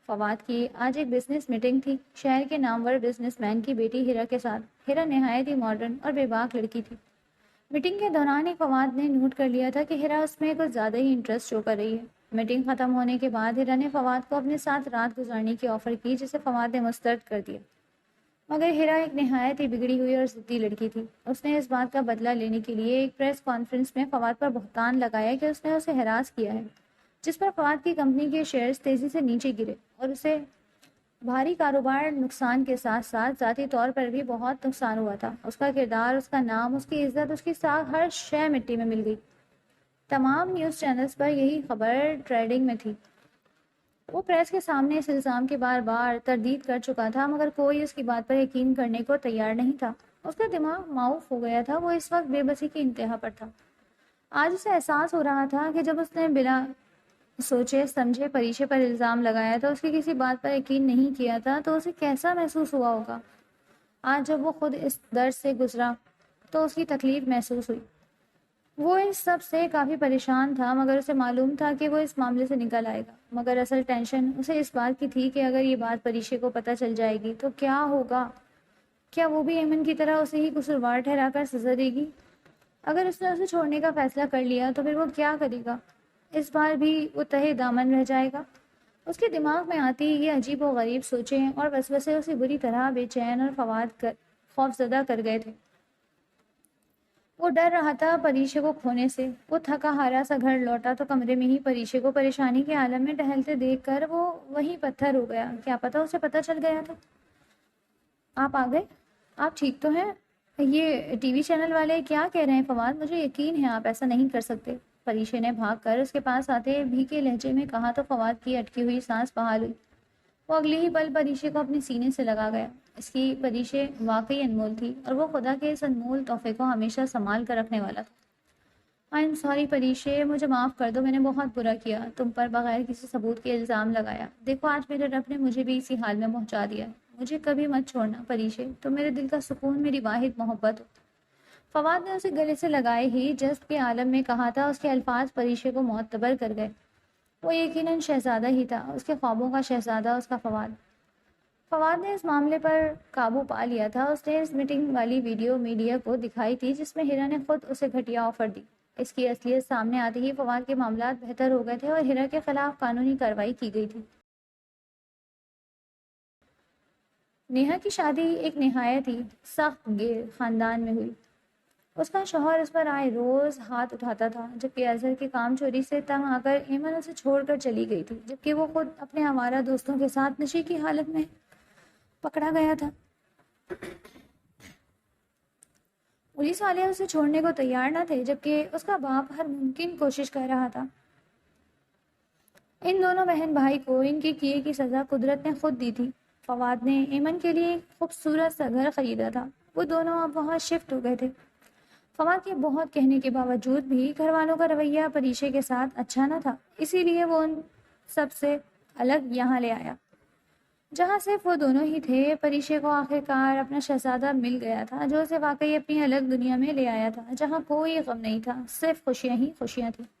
فواد کی آج ایک بزنس میٹنگ تھی شہر کے نامور بزنس مین کی بیٹی ہیرا کے ساتھ۔ ہیرا نہایت ہی ماڈرن اور بے باک لڑکی تھی۔ میٹنگ کے دوران ہی فواد نے نوٹ کر لیا تھا کہ ہیرا اس میں کچھ زیادہ ہی انٹرسٹ شو کر رہی ہے۔ میٹنگ ختم ہونے کے بعد ہیرا نے فواد کو اپنے ساتھ رات گزارنے کی آفر کی جسے فواد نے مسترد کر دیا، مگر ہیرا ایک نہایت ہی بگڑی ہوئی اور ضدی لڑکی تھی۔ اس نے اس بات کا بدلہ لینے کے لیے ایک پریس کانفرنس میں فواد پر بہتان لگایا کہ اس نے اسے ہراس کیا ہے، جس پر فواد کی کمپنی کے شیئرز تیزی سے نیچے گرے اور اسے بھاری کاروبار نقصان کے ساتھ ساتھ ذاتی طور پر بھی بہت نقصان ہوا تھا۔ اس کا کردار، اس کا نام، اس کی عزت، اس کی ساکھ، ہر شے مٹی میں مل گئی۔ تمام نیوز چینلز پر یہی خبر ٹریڈنگ میں تھی۔ وہ پریس کے سامنے اس الزام کی بار بار تردید کر چکا تھا مگر کوئی اس کی بات پر یقین کرنے کو تیار نہیں تھا۔ اس کا دماغ معاف ہو گیا تھا، وہ اس وقت بے بسی کی انتہا پر تھا۔ آج اسے احساس ہو رہا تھا کہ جب اس نے بلا سوچے سمجھے پریشے پر الزام لگایا تھا، اس کی کسی بات پر یقین نہیں کیا تھا، تو اسے کیسا محسوس ہوا ہوگا۔ آج جب وہ خود اس درد سے گزرا تو اس کی تکلیف محسوس ہوئی۔ وہ اس سب سے کافی پریشان تھا مگر اسے معلوم تھا کہ وہ اس معاملے سے نکل آئے گا، مگر اصل ٹینشن اسے اس بات کی تھی کہ اگر یہ بات پریشے کو پتہ چل جائے گی تو کیا ہوگا؟ کیا وہ بھی ایمن کی طرح اسے ہی قصوروار ٹھہرا کر سزا دے گی؟ اگر اس نے اسے چھوڑنے کا فیصلہ کر لیا تو پھر وہ کیا کرے گا؟ اس بار بھی وہ تہے دامن رہ جائے گا؟ اس کے دماغ میں آتی یہ عجیب و غریب سوچیں اور وسوسے اسے بری طرح بے چین اور خوفزدہ کر گئے تھے۔ وہ ڈر رہا تھا پریشے کو کھونے سے۔ وہ تھکا ہارا سا گھر لوٹا تو کمرے میں ہی پریشے کو پریشانی کے عالم میں ٹہلتے دیکھ کر وہ وہیں پتھر ہو گیا۔ کیا پتا اسے پتہ چل گیا تھا۔ آپ آ گئے؟ آپ ٹھیک تو ہیں؟ یہ ٹی وی چینل والے کیا کہہ رہے ہیں فواد؟ مجھے یقین ہے آپ ایسا نہیں کر سکتے۔ پریشے نے بھاگ کر اس کے پاس آتے بھیگے لہجے میں کہا تو فواد کی اٹکی ہوئی سانس بحال ہوئی۔ وہ اگلی ہی پل پریشے کو اپنے سینے سے لگا گیا۔ اس کی پریشے واقعی انمول تھی اور وہ خدا کے اس انمول تحفے کو ہمیشہ سنبھال کر رکھنے والا تھا۔ آئی ایم سوری پریشے، مجھے معاف کر دو، میں نے بہت برا کیا، تم پر بغیر کسی ثبوت کے الزام لگایا۔ دیکھو آج میرے رب نے مجھے بھی اسی حال میں پہنچا دیا ہے۔ مجھے کبھی مت چھوڑنا پریشے، تم میرے دل کا سکون، میری واحد محبت ہو۔ فواد نے اسے گلے سے لگائے ہی جذب کے عالم میں کہا تھا۔ اس کے الفاظ پریشے کو معتبر کر گئے۔ وہ یقیناً شہزادہ ہی تھا، اس کے خوابوں کا شہزادہ، اس کا فواد۔ فواد نے اس معاملے پر قابو پا لیا تھا۔ اس نے اس میٹنگ والی ویڈیو میڈیا کو دکھائی تھی جس میں ہیرا نے خود اسے گھٹیا آفر دی۔ اس کی اصلیت سامنے آتے ہی فواد کے معاملات بہتر ہو گئے تھے اور ہیرا کے خلاف قانونی کارروائی کی گئی تھی۔ نیہا کی شادی ایک نہایت ہی سخت گیر خاندان میں ہوئی۔ اس کا شوہر اس پر آئے روز ہاتھ اٹھاتا تھا، جبکہ اظہر کے کام چوری سے تنگ آ کر ایمن اسے چھوڑ کر چلی گئی تھی، جبکہ وہ خود اپنے آوارہ دوستوں کے ساتھ نشے کی حالت میں پکڑا گیا تھا۔ پولیس والے اسے چھوڑنے کو تیار نہ تھے، جبکہ اس کا باپ ہر ممکن کوشش کر رہا تھا۔ ان دونوں بہن بھائی کو ان کے کیے کی سزا قدرت نے خود دی تھی۔ فواد نے ایمن کے لیے ایک خوبصورت سا گھر خریدا تھا۔ وہ دونوں اب وہاں شفٹ ہو گئے تھے۔ فواد کے بہت کہنے کے باوجود بھی گھر والوں کا رویہ پریشے کے ساتھ اچھا نہ تھا، اسی لیے وہ ان سب سے الگ یہاں لے آیا، جہاں صرف وہ دونوں ہی تھے۔ پریشے کو آخر کار اپنا شہزادہ مل گیا تھا، جو اسے واقعی اپنی الگ دنیا میں لے آیا تھا، جہاں کوئی غم نہیں تھا، صرف خوشیاں ہی خوشیاں تھیں۔